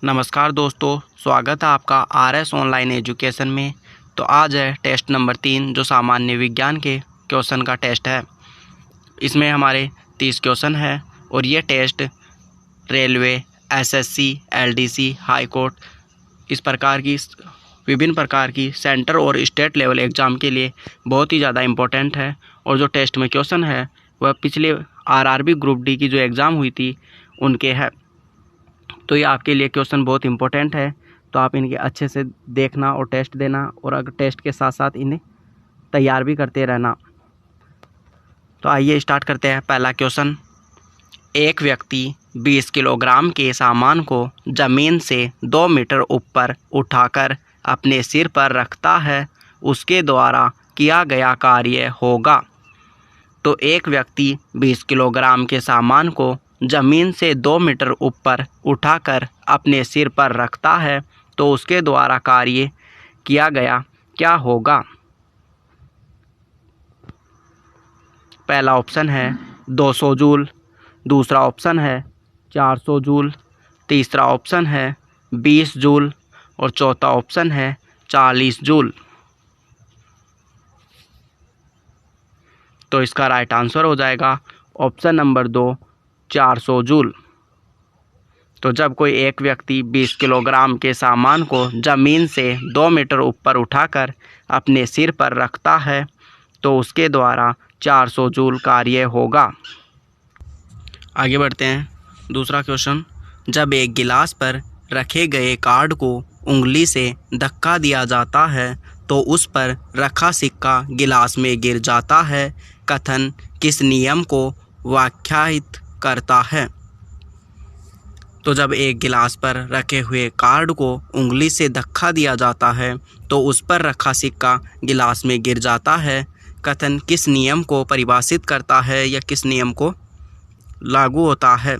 नमस्कार दोस्तों, स्वागत है आपका आरएस ऑनलाइन एजुकेशन में। तो आज है टेस्ट नंबर 3 जो सामान्य विज्ञान के क्वेश्चन का टेस्ट है। इसमें हमारे 30 क्वेश्चन है और ये test railway, SSC, LDC, high court इस प्रकार की विभिन्न प्रकार की सेंटर और स्टेट लेवल एग्ज़ाम के लिए बहुत ही ज़्यादा इम्पोर्टेंट है। और जो टेस्ट में क्वेश्चन है वह पिछले आरआरबी ग्रुप डी की जो एग्ज़ाम हुई थी उनके है। तो ये आपके लिए क्वेश्चन बहुत इंपॉर्टेंट है, तो आप इनके अच्छे से देखना और टेस्ट देना, और अगर टेस्ट के साथ साथ इन्हें तैयार भी करते रहना। तो आइए स्टार्ट करते हैं। पहला क्वेश्चन, एक व्यक्ति 20 किलोग्राम के सामान को ज़मीन से 2 मीटर ऊपर उठाकर अपने सिर पर रखता है, उसके द्वारा किया गया कार्य होगा। तो एक व्यक्ति 20 किलोग्राम के सामान को ज़मीन से 2 मीटर ऊपर उठाकर अपने सिर पर रखता है, तो उसके द्वारा कार्य किया गया क्या होगा। पहला ऑप्शन है 200 जूल, दूसरा ऑप्शन है 400 जूल, तीसरा ऑप्शन है 20 जूल और चौथा ऑप्शन है 40 जूल। तो इसका राइट आंसर हो जाएगा ऑप्शन नंबर 2, 400 जूल। तो जब कोई एक व्यक्ति 20 किलोग्राम के सामान को ज़मीन से 2 मीटर ऊपर उठाकर अपने सिर पर रखता है, तो उसके द्वारा 400 जूल कार्य होगा। आगे बढ़ते हैं। दूसरा क्वेश्चन, जब एक गिलास पर रखे गए कार्ड को उंगली से धक्का दिया जाता है तो उस पर रखा सिक्का गिलास में गिर जाता है, कथन किस नियम को व्याख्यायित करता है। तो जब एक गिलास पर रखे हुए कार्ड को उंगली से धक्का दिया जाता है तो उस पर रखा सिक्का गिलास में गिर जाता है, कथन किस नियम को परिभाषित करता है या किस नियम को लागू होता है।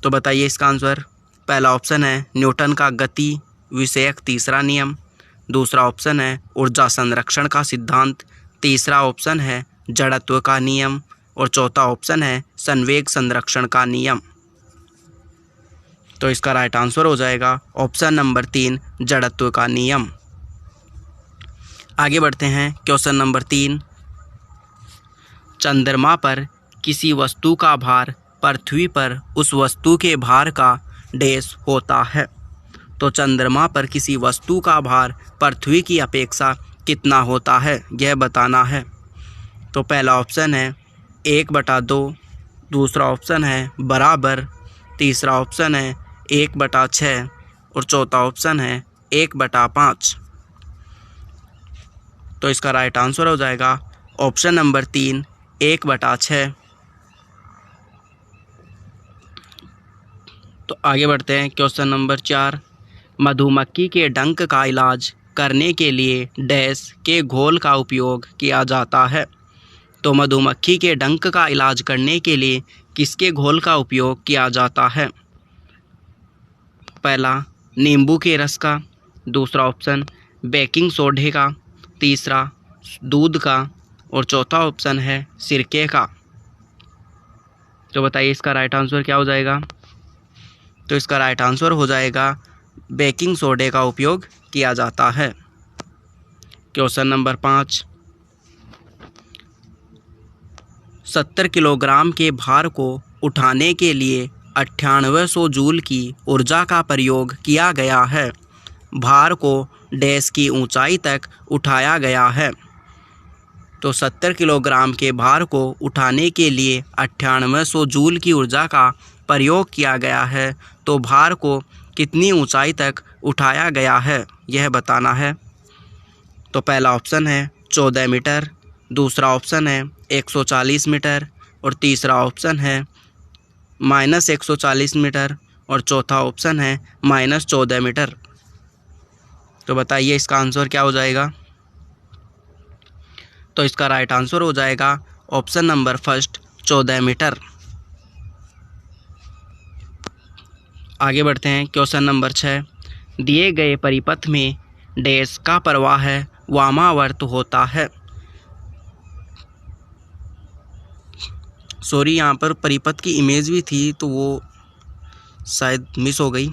तो बताइए इसका आंसर। पहला ऑप्शन है न्यूटन का गति विषयक तीसरा नियम, दूसरा ऑप्शन है ऊर्जा संरक्षण का सिद्धांत, तीसरा ऑप्शन है जड़त्व का नियम और चौथा ऑप्शन है संवेग संरक्षण का नियम। तो इसका राइट आंसर हो जाएगा ऑप्शन नंबर 3, जड़त्व का नियम। आगे बढ़ते हैं। क्वेश्चन नंबर 3, चंद्रमा पर किसी वस्तु का भार पृथ्वी पर उस वस्तु के भार का डैश होता है। तो चंद्रमा पर किसी वस्तु का भार पृथ्वी की अपेक्षा कितना होता है, यह बताना है। तो पहला ऑप्शन है 1/2, दूसरा ऑप्शन है बराबर, तीसरा ऑप्शन है 1/6 और चौथा ऑप्शन है 1/5। तो इसका राइट आंसर हो जाएगा ऑप्शन नंबर 3, 1/6। तो आगे बढ़ते हैं। क्वेश्चन नंबर 4, मधुमक्खी के डंक का इलाज करने के लिए डैश के घोल का उपयोग किया जाता है। तो मधुमक्खी के डंक का इलाज करने के लिए किसके घोल का उपयोग किया जाता है। पहला नींबू के रस का, दूसरा ऑप्शन बेकिंग सोडे का, तीसरा दूध का और चौथा ऑप्शन है सिरके का। तो बताइए इसका राइट आंसर क्या हो जाएगा। तो इसका राइट आंसर हो जाएगा बेकिंग सोडे का उपयोग किया जाता है। क्वेश्चन नंबर 5, 70 किलोग्राम के भार को उठाने के लिए 9800 जूल की ऊर्जा का प्रयोग किया गया है। भार को डैश की ऊंचाई तक उठाया गया है। तो 70 किलोग्राम के भार को उठाने के लिए 9800 जूल की ऊर्जा का प्रयोग किया गया है। तो भार को कितनी ऊंचाई तक उठाया गया है, यह बताना है। तो पहला ऑप्शन है 14 मीटर, दूसरा ऑप्शन है 140 मीटर और तीसरा ऑप्शन है -140 मीटर और चौथा ऑप्शन है -14 मीटर। तो बताइए इसका आंसर क्या हो जाएगा। तो इसका राइट आंसर हो जाएगा ऑप्शन नंबर 1, 14 मीटर। आगे बढ़ते हैं। क्वेश्चन नंबर 6, दिए गए परिपथ में डैश का प्रवाह वामावर्त होता है। सॉरी, यहाँ पर परिपथ की इमेज भी थी तो वो शायद मिस हो गई।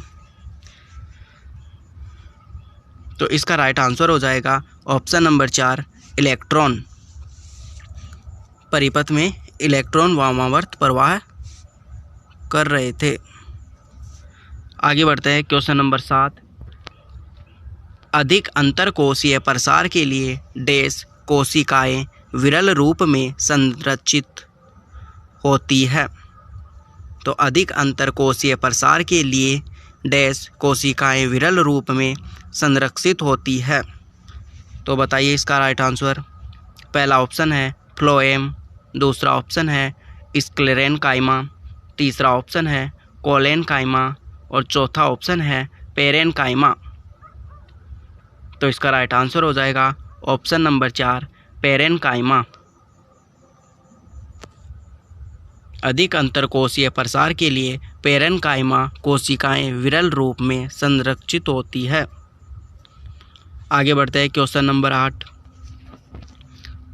तो इसका राइट आंसर हो जाएगा ऑप्शन नंबर 4 इलेक्ट्रॉन। परिपथ में इलेक्ट्रॉन वामावर्त प्रवाह कर रहे थे। आगे बढ़ते हैं क्वेश्चन नंबर 7। अधिक अंतरकोशीय प्रसार के लिए डैश कोशिकाएं विरल रूप में संरचित होती है। तो अधिक अंतरकोशीय प्रसार के लिए डैश कोशिकाएं विरल रूप में संरक्षित होती है। तो बताइए इसका राइट आंसर। पहला ऑप्शन है फ्लोएम, दूसरा ऑप्शन है स्क्लेरेनकाइमा, तीसरा ऑप्शन है कोलेनकाइमा और चौथा ऑप्शन है पेरेनकाइमा। तो इसका राइट आंसर हो जाएगा ऑप्शन नंबर 4 पेरेनकाइमा। अधिक अंतरकोशीय प्रसार के लिए पेरेनकाइमा कोशिकाएं विरल रूप में संरक्षित होती है। आगे बढ़ते हैं क्वेश्चन नंबर 8।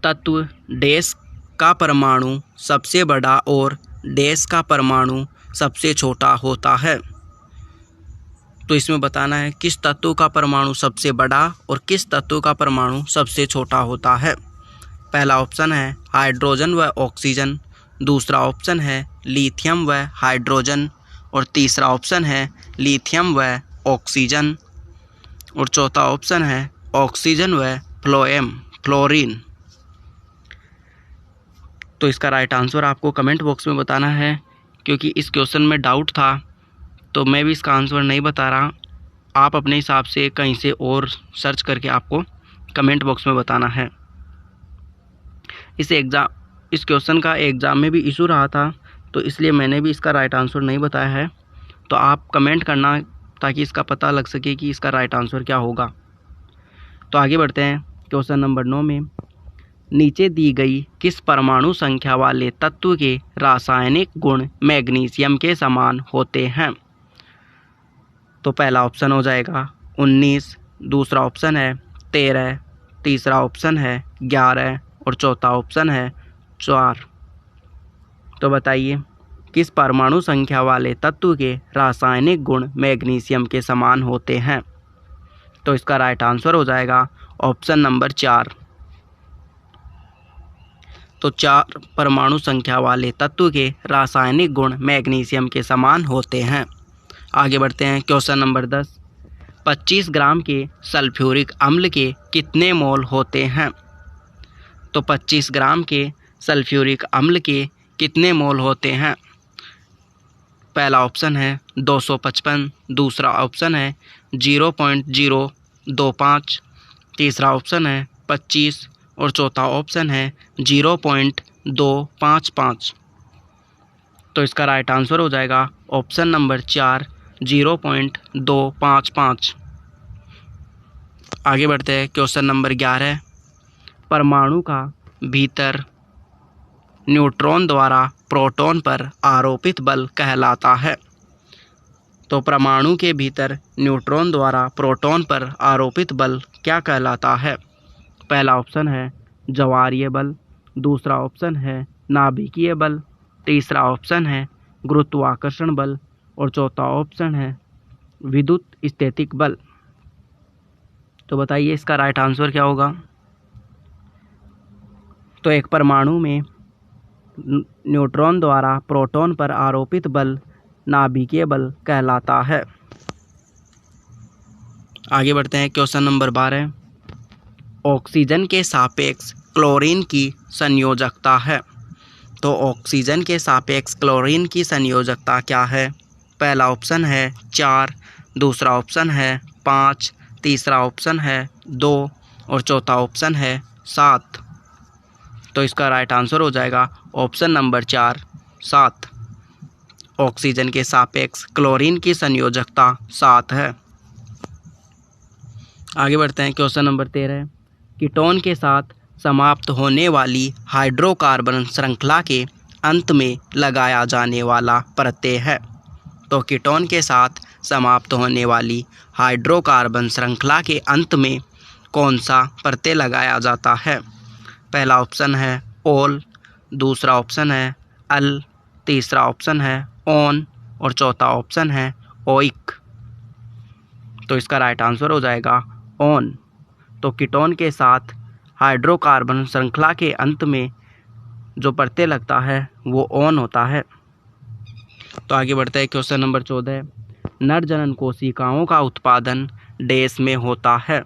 तत्व डैश का परमाणु सबसे बड़ा और डैश का परमाणु सबसे छोटा होता है। तो इसमें बताना है किस तत्व का परमाणु सबसे बड़ा और किस तत्व का परमाणु सबसे छोटा होता है। पहला ऑप्शन है हाइड्रोजन व ऑक्सीजन, दूसरा ऑप्शन है लिथियम व हाइड्रोजन और तीसरा ऑप्शन है लिथियम व ऑक्सीजन और चौथा ऑप्शन है ऑक्सीजन व फ्लोरीन। तो इसका राइट आंसर आपको कमेंट बॉक्स में बताना है, क्योंकि इस क्वेश्चन में डाउट था तो मैं भी इसका आंसर नहीं बता रहा। आप अपने हिसाब से कहीं से और सर्च करके आपको कमेंट बॉक्स में बताना है। इस क्वेश्चन का एग्ज़ाम में भी इशू रहा था, तो इसलिए मैंने भी इसका राइट आंसर नहीं बताया है। तो आप कमेंट करना ताकि इसका पता लग सके कि इसका राइट आंसर क्या होगा। तो आगे बढ़ते हैं क्वेश्चन नंबर 9 में। नीचे दी गई किस परमाणु संख्या वाले तत्व के रासायनिक गुण मैग्नीशियम के समान होते हैं। तो पहला ऑप्शन हो जाएगा 19, दूसरा ऑप्शन है 13, तीसरा ऑप्शन है 11 और चौथा ऑप्शन है 4। तो बताइए किस परमाणु संख्या वाले तत्व के रासायनिक गुण मैग्नीशियम के समान होते हैं। तो इसका राइट आंसर हो जाएगा ऑप्शन नंबर 4। तो 4 परमाणु संख्या वाले तत्व के रासायनिक गुण मैग्नीशियम के समान होते हैं। आगे बढ़ते हैं क्वेश्चन नंबर 10। 25 ग्राम के सल्फ्यूरिक अम्ल के कितने मोल होते हैं। तो 25 ग्राम के सल्फ्यूरिक अम्ल के कितने मोल होते हैं। पहला ऑप्शन है 255, दूसरा ऑप्शन है 0.025, तीसरा ऑप्शन है 25 और चौथा ऑप्शन है 0.255। तो इसका राइट आंसर हो जाएगा ऑप्शन नंबर 4 0.255। आगे बढ़ते हैं क्वेश्चन नंबर 11। परमाणु का भीतर न्यूट्रॉन द्वारा प्रोटॉन पर आरोपित बल कहलाता है। तो परमाणु के भीतर न्यूट्रॉन द्वारा प्रोटॉन पर आरोपित बल क्या कहलाता है। पहला ऑप्शन है ज्वारीय बल, दूसरा ऑप्शन है नाभिकीय बल, तीसरा ऑप्शन है गुरुत्वाकर्षण बल और चौथा ऑप्शन है विद्युत स्थैतिक बल। तो बताइए इसका राइट आंसर क्या होगा। तो एक परमाणु में न्यूट्रॉन द्वारा प्रोटॉन पर आरोपित बल नाभिकीय बल कहलाता है। आगे बढ़ते हैं क्वेश्चन नंबर 12। ऑक्सीजन के सापेक्ष क्लोरीन की संयोजकता है। तो ऑक्सीजन के सापेक्ष क्लोरीन की संयोजकता क्या है। पहला ऑप्शन है 4, दूसरा ऑप्शन है 5, तीसरा ऑप्शन है 2 और चौथा ऑप्शन है 7। तो इसका राइट आंसर हो जाएगा ऑप्शन नंबर 4 7। ऑक्सीजन के सापेक्ष क्लोरीन की संयोजकता 7 है। आगे बढ़ते हैं क्वेश्चन नंबर 13। कीटोन के साथ समाप्त होने वाली हाइड्रोकार्बन श्रृंखला के अंत में लगाया जाने वाला प्रत्यय है। तो कीटोन के साथ समाप्त होने वाली हाइड्रोकार्बन श्रृंखला के अंत में कौन सा प्रत्यय लगाया जाता है। पहला ऑप्शन है ओल, दूसरा ऑप्शन है अल, तीसरा ऑप्शन है ऑन और चौथा ऑप्शन है ओइक। तो इसका राइट आंसर हो जाएगा ऑन। तो कीटोन के साथ हाइड्रोकार्बन श्रृंखला के अंत में जो प्रत्यय लगता है वो ऑन होता है। तो आगे बढ़ते हैं क्वेश्चन नंबर 14। नर जनन कोशिकाओं का उत्पादन डैश में होता है।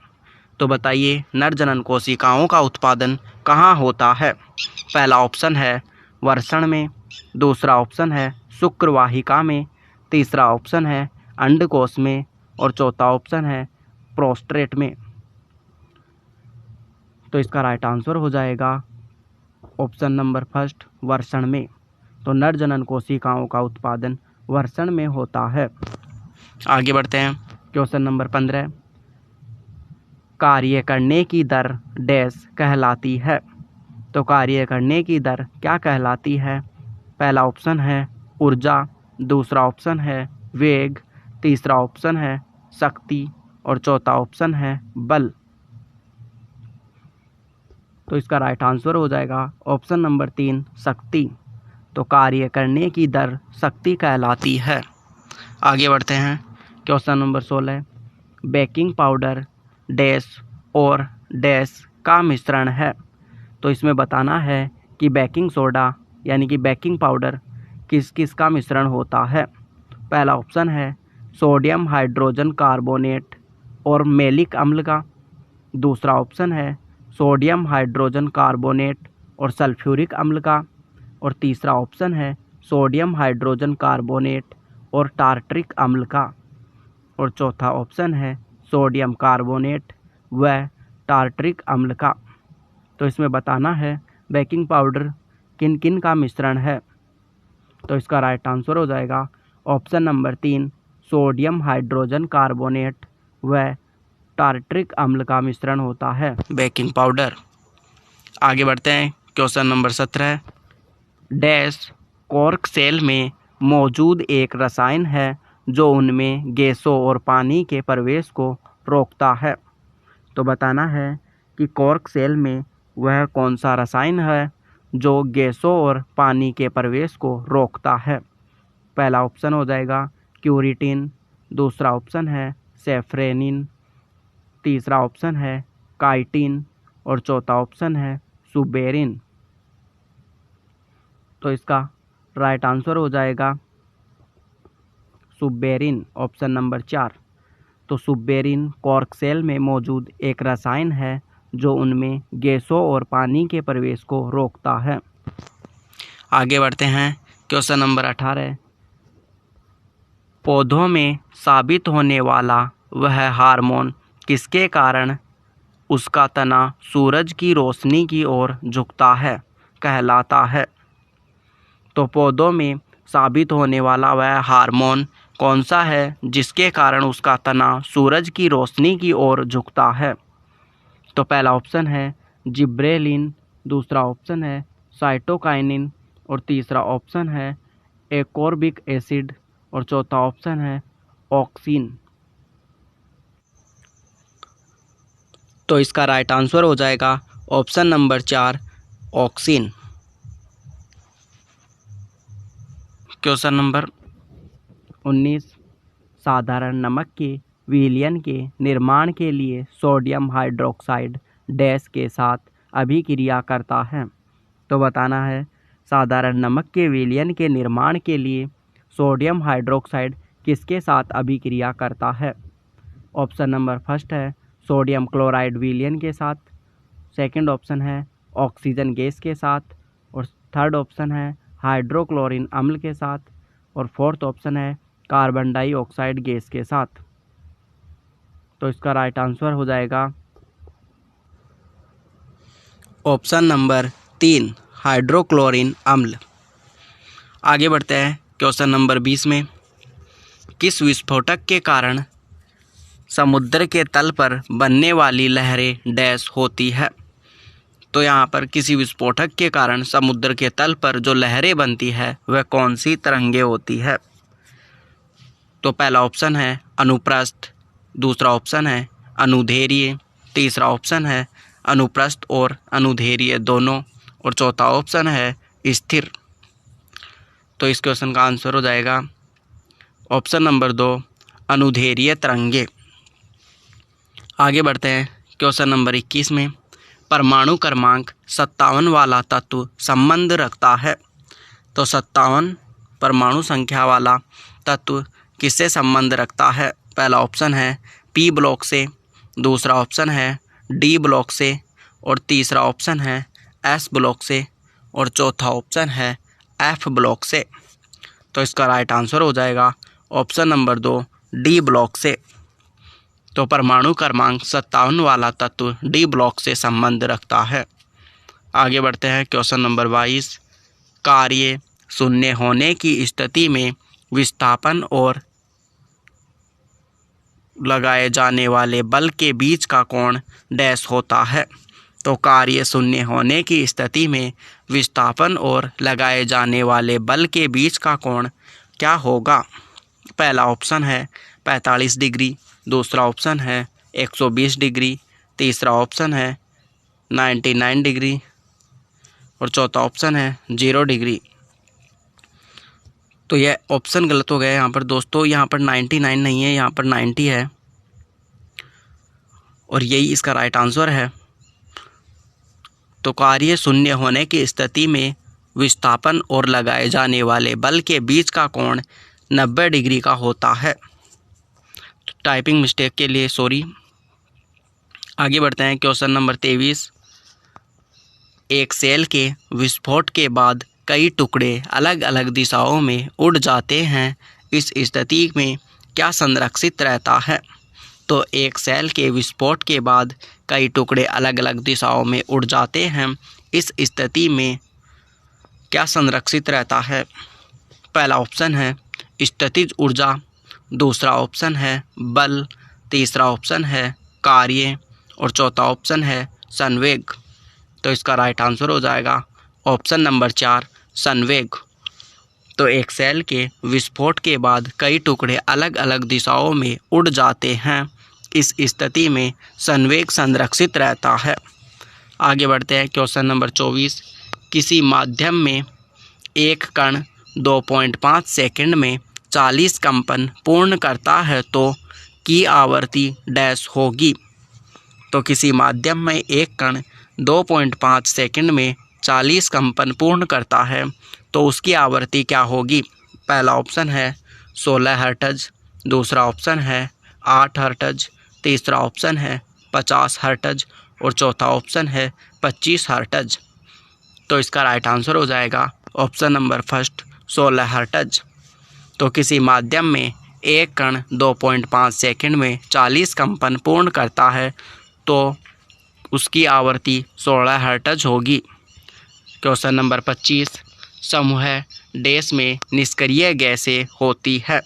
तो बताइए नर जनन कोशिकाओं का उत्पादन कहाँ होता है। पहला ऑप्शन है वृषण में, दूसरा ऑप्शन है शुक्रवाहिका में, तीसरा ऑप्शन है अंडकोश में और चौथा ऑप्शन है प्रोस्टेट में। तो इसका राइट आंसर हो जाएगा ऑप्शन नंबर फर्स्ट वृषण में। तो नर जनन कोशिकाओं का उत्पादन वृषण में होता है। आगे बढ़ते हैं क्वेश्चन नंबर 15। कार्य करने की दर डैश कहलाती है। तो कार्य करने की दर क्या कहलाती है। पहला ऑप्शन है ऊर्जा, दूसरा ऑप्शन है वेग, तीसरा ऑप्शन है शक्ति और चौथा ऑप्शन है बल। तो इसका राइट आंसर हो जाएगा ऑप्शन नंबर 3 शक्ति। तो कार्य करने की दर शक्ति कहलाती है। आगे बढ़ते हैं question number 16। Baking powder dash और डैश का मिश्रण है। तो इसमें बताना है कि बेकिंग सोडा यानी कि बेकिंग पाउडर किस किस का मिश्रण होता है। पहला ऑप्शन है सोडियम हाइड्रोजन कार्बोनेट और मैलिक अम्ल का, दूसरा ऑप्शन है सोडियम हाइड्रोजन कार्बोनेट और सल्फ्यूरिक अम्ल का और तीसरा ऑप्शन है सोडियम हाइड्रोजन कार्बोनेट और टार्टरिक अम्ल का और चौथा ऑप्शन है सोडियम कार्बोनेट व टार्टरिक अम्ल का। तो इसमें बताना है बेकिंग पाउडर किन किन का मिश्रण है। तो इसका राइट आंसर हो जाएगा option number 3 sodium hydrogen carbonate व टार्टरिक अम्ल का मिश्रण होता है बेकिंग पाउडर। आगे बढ़ते हैं question number 17। Dash cork cell में मौजूद एक रसायन है जो उनमें गैसों और पानी के प्रवेश को रोकता है। तो बताना है कि कॉर्क सेल में वह कौन सा रसायन है जो गैसों और पानी के प्रवेश को रोकता है। पहला ऑप्शन हो जाएगा क्यूरिटिन, दूसरा ऑप्शन है सेफ्रेनिन, तीसरा ऑप्शन है काइटिन और चौथा ऑप्शन है सुबेरिन। तो इसका राइट आंसर हो जाएगा सुबेरिन ऑप्शन नंबर 4। तो सुबेरिन कॉर्क सेल में मौजूद एक रसायन है जो उनमें गैसों और पानी के प्रवेश को रोकता है। आगे बढ़ते हैं क्वेश्चन नंबर 18। पौधों में साबित होने वाला वह हार्मोन किसके कारण उसका तना सूरज की रोशनी की ओर झुकता है कहलाता है। तो पौधों में साबित होने वाला वह हार्मोन कौन सा है जिसके कारण उसका तना सूरज की रोशनी की ओर झुकता है। तो पहला ऑप्शन है जिब्रेलिन, दूसरा ऑप्शन है साइटोकाइनिन और तीसरा ऑप्शन है एकोर्बिक एसिड और चौथा ऑप्शन है ऑक्सिन। तो इसका राइट आंसर हो जाएगा option number 4 auxin. Question number 19। साधारण नमक के विलयन के निर्माण के लिए सोडियम हाइड्रोक्साइड डैश के साथ अभिक्रिया करता है। तो बताना है साधारण नमक के विलयन के निर्माण के लिए सोडियम हाइड्रोक्साइड किसके साथ अभिक्रिया करता है। ऑप्शन नंबर फर्स्ट है सोडियम क्लोराइड विलयन के साथ, सेकंड ऑप्शन है ऑक्सीजन गैस के साथ और थर्ड ऑप्शन है हाइड्रोक्लोरिन अम्ल के साथ और फोर्थ ऑप्शन है कार्बन डाइऑक्साइड गैस के साथ। तो इसका राइट आंसर हो जाएगा ऑप्शन नंबर 3 हाइड्रोक्लोरिन अम्ल। आगे बढ़ते हैं क्वेश्चन नंबर 20 में। किस विस्फोटक के कारण समुद्र के तल पर बनने वाली लहरें डैश होती है। तो यहाँ पर किसी विस्फोटक के कारण समुद्र के तल पर जो लहरें बनती है वह कौन सी तरंगे होती है। तो पहला ऑप्शन है अनुप्रस्थ, दूसरा ऑप्शन है अनुदैर्ध्य, तीसरा ऑप्शन है अनुप्रस्थ और अनुदैर्ध्य दोनों और चौथा ऑप्शन है स्थिर। तो इस क्वेश्चन का आंसर हो जाएगा ऑप्शन नंबर 2 अनुदैर्ध्य तरंगे। आगे बढ़ते हैं क्वेश्चन नंबर 21 में, परमाणु क्रमांक 57 वाला तत्व संबंध रखता है। तो 57 परमाणु संख्या वाला तत्व किससे संबंध रखता है? पहला ऑप्शन है पी ब्लॉक से, दूसरा ऑप्शन है डी ब्लॉक से, और तीसरा ऑप्शन है एस ब्लॉक से, और चौथा ऑप्शन है एफ ब्लॉक से। तो इसका राइट आंसर हो जाएगा ऑप्शन नंबर 2 डी ब्लॉक से। तो परमाणु क्रमांक 57 वाला तत्व डी ब्लॉक से संबंध रखता है। आगे बढ़ते हैं क्वेश्चन नंबर 22, कार्य शून्य होने की स्थिति में विस्थापन और लगाए जाने वाले बल के बीच का कोण डैश होता है। तो कार्य शून्य होने की स्थिति में विस्थापन और लगाए जाने वाले बल के बीच का कोण क्या होगा? पहला ऑप्शन है 45 डिग्री, दूसरा ऑप्शन है 120 डिग्री, तीसरा ऑप्शन है 99 डिग्री, और चौथा ऑप्शन है 0 डिग्री। तो यह ऑप्शन गलत हो गया यहाँ पर दोस्तों। यहाँ पर 99 नहीं है, यहाँ पर 90 है, और यही इसका राइट आंसर है। तो कार्य शून्य होने की स्थिति में विस्थापन और लगाए जाने वाले बल के बीच का कोण 90 डिग्री का होता है। तो टाइपिंग मिस्टेक के लिए सॉरी। आगे बढ़ते हैं क्वेश्चन नंबर 23, एक सेल के विस्फोट के बाद कई टुकड़े अलग अलग दिशाओं में उड़ जाते हैं, इस स्थिति में क्या संरक्षित रहता है? तो एक सेल के विस्फोट के बाद कई टुकड़े अलग अलग दिशाओं में उड़ जाते हैं, इस स्थिति में क्या संरक्षित रहता है? पहला ऑप्शन है स्थितिज ऊर्जा, दूसरा ऑप्शन है बल, तीसरा ऑप्शन है कार्य, और चौथा ऑप्शन है संवेग। तो इसका राइट आंसर हो जाएगा ऑप्शन नंबर 4 संवेग। तो एक सेल के विस्फोट के बाद कई टुकड़े अलग अलग दिशाओं में उड़ जाते हैं, इस स्थिति में संवेग संरक्षित रहता है। आगे बढ़ते हैं क्वेश्चन नंबर 24, किसी माध्यम में एक कण 2.5 सेकंड में 40 कंपन पूर्ण करता है तो की आवृत्ति डैश होगी। तो किसी माध्यम में एक कण 2.5 सेकंड में 40 कंपन पूर्ण करता है तो उसकी आवृत्ति क्या होगी? पहला ऑप्शन है 16 हर्ट्ज, दूसरा ऑप्शन है 8 हर्ट्ज, तीसरा ऑप्शन है 50 हर्ट्ज, और चौथा ऑप्शन है 25 हर्ट्ज। तो इसका राइट आंसर हो जाएगा ऑप्शन नंबर फर्स्ट 16 हर्ट्ज। तो किसी माध्यम में एक कण 2.5 सेकंड में 40 कंपन पूर्ण करता है तो उसकी आवृत्ति 16 हर्ट्ज होगी। क्वेश्चन नंबर 25, समूह डैश में निष्क्रिय गैसें होती है।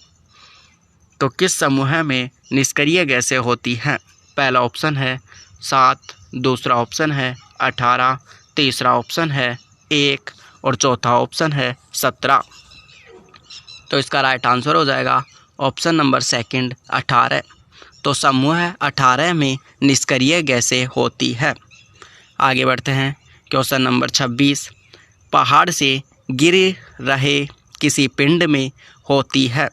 तो किस समूह में निष्क्रिय गैसें होती हैं? पहला ऑप्शन है 7, दूसरा ऑप्शन है 18, तीसरा ऑप्शन है 1, और चौथा ऑप्शन है 17। तो इसका राइट आंसर हो जाएगा ऑप्शन नंबर सेकंड 18। तो समूह 18 में निष्क्रिय गैसें होती है। आगे बढ़ते हैं क्वेश्चन नंबर 26, पहाड़ से गिर रहे किसी पिंड में होती है।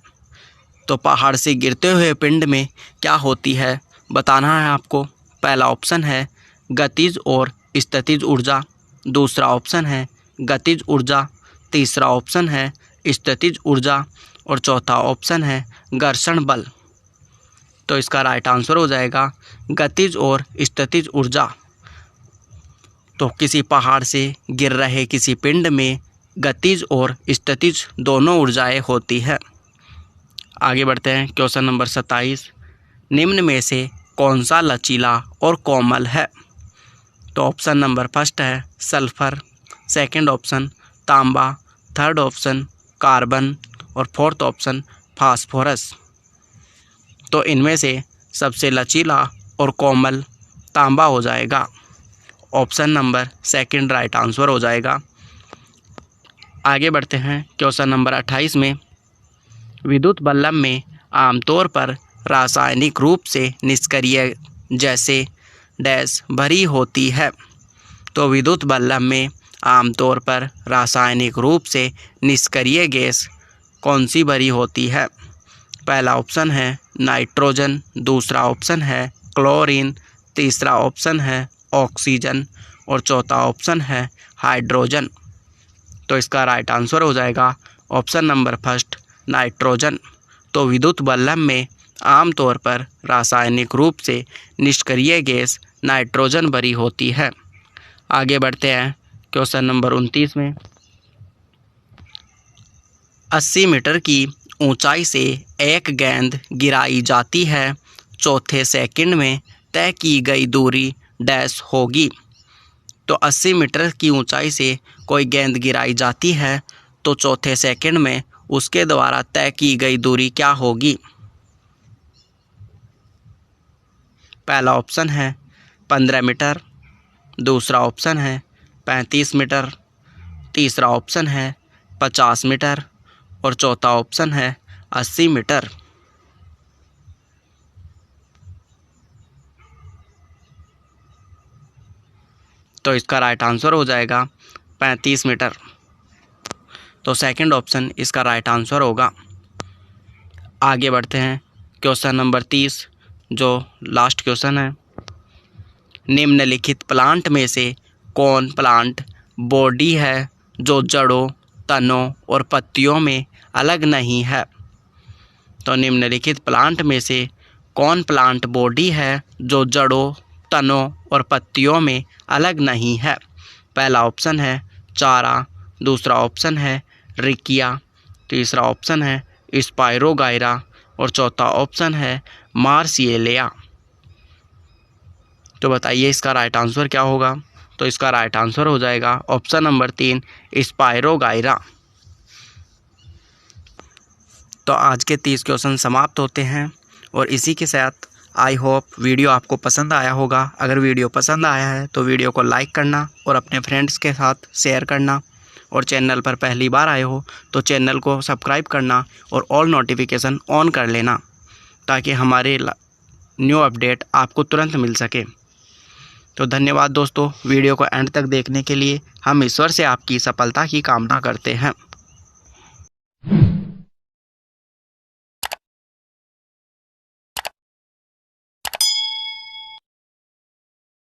तो पहाड़ से गिरते हुए पिंड में क्या होती है बताना है आपको। पहला ऑप्शन है गतिज और स्थितिज ऊर्जा, दूसरा ऑप्शन है गतिज ऊर्जा, तीसरा ऑप्शन है स्थितिज ऊर्जा, और चौथा ऑप्शन है घर्षण बल। तो इसका राइट आंसर हो जाएगा गतिज और स्थितिज ऊर्जा। तो किसी पहाड़ से गिर रहे किसी पिंड में गतिज और स्थितिज दोनों ऊर्जाएं होती है। आगे बढ़ते हैं क्वेश्चन नंबर 27, निम्न में से कौन सा लचीला और कोमल है? तो ऑप्शन नंबर फर्स्ट है सल्फर, सेकंड ऑप्शन तांबा, थर्ड ऑप्शन कार्बन, और फोर्थ ऑप्शन फास्फोरस। तो इनमें से सबसे लचीला और कोमल तांबा हो जाएगा। Option number second right answer हो जाएगा। आगे बढ़ते हैं क्वेश्चन नंबर 28 में, विद्युत बल्ब में आमतौर पर रासायनिक रूप से निष्क्रिय जैसे डैश भरी होती है। तो विद्युत बल्ब में आमतौर पर रासायनिक रूप से निष्क्रिय गैस कौन सी भरी होती है? पहला ऑप्शन है नाइट्रोजन, दूसरा ऑप्शन है क्लोरीन, तीसरा ऑप्शन है ऑक्सीजन और चौथा ऑप्शन है हाइड्रोजन। तो इसका राइट आंसर हो जाएगा ऑप्शन नंबर फर्स्ट नाइट्रोजन। तो विद्युत बल्ब में आमतौर पर रासायनिक रूप से निष्क्रिय गैस नाइट्रोजन भरी होती है। आगे बढ़ते हैं क्वेश्चन नंबर 29 में। 80 मीटर की ऊंचाई से एक गेंद गिराई जाती है, चौथे सेकंड में तय की गई दूरी डैश होगी। तो 80 मीटर की ऊंचाई से कोई गेंद गिराई जाती है तो चौथे सेकंड में उसके द्वारा तय की गई दूरी क्या होगी? पहला ऑप्शन है 15 मीटर, दूसरा ऑप्शन है 35 मीटर, तीसरा ऑप्शन है 50 मीटर और चौथा ऑप्शन है 80 मीटर। तो इसका राइट आंसर हो जाएगा 35 मीटर। तो सेकंड ऑप्शन इसका राइट आंसर होगा। आगे बढ़ते हैं क्वेश्चन नंबर 30 जो लास्ट क्वेश्चन है। निम्नलिखित प्लांट में से कौन प्लांट बॉडी है जो जड़ों, तनों और पत्तियों में अलग नहीं है? तो निम्नलिखित प्लांट में से कौन प्लांट बॉडी है जो जड़ों, तनों और पत्तियों में अलग नहीं है? पहला ऑप्शन है चारा, दूसरा ऑप्शन है रिकिया, तीसरा ऑप्शन है स्पाइरोगाइरा और चौथा ऑप्शन है मार्सियेलिया। तो बताइए इसका राइट आंसर क्या होगा? तो इसका राइट आंसर हो जाएगा ऑप्शन नंबर 3 स्पाइरोगाइरा। तो आज के 30 क्वेश्चन समाप्त होते हैं और इसी के साथ आई होप वीडियो आपको पसंद आया होगा। अगर वीडियो पसंद आया है तो वीडियो को लाइक करना और अपने फ्रेंड्स के साथ शेयर करना, और चैनल पर पहली बार आए हो तो चैनल को सब्सक्राइब करना और ऑल नोटिफिकेशन ऑन कर लेना ताकि हमारे न्यू अपडेट आपको तुरंत मिल सके। तो धन्यवाद दोस्तों, वीडियो को एंड तक देखने के लिए। हम ईश्वर से आपकी सफलता की कामना करते हैं।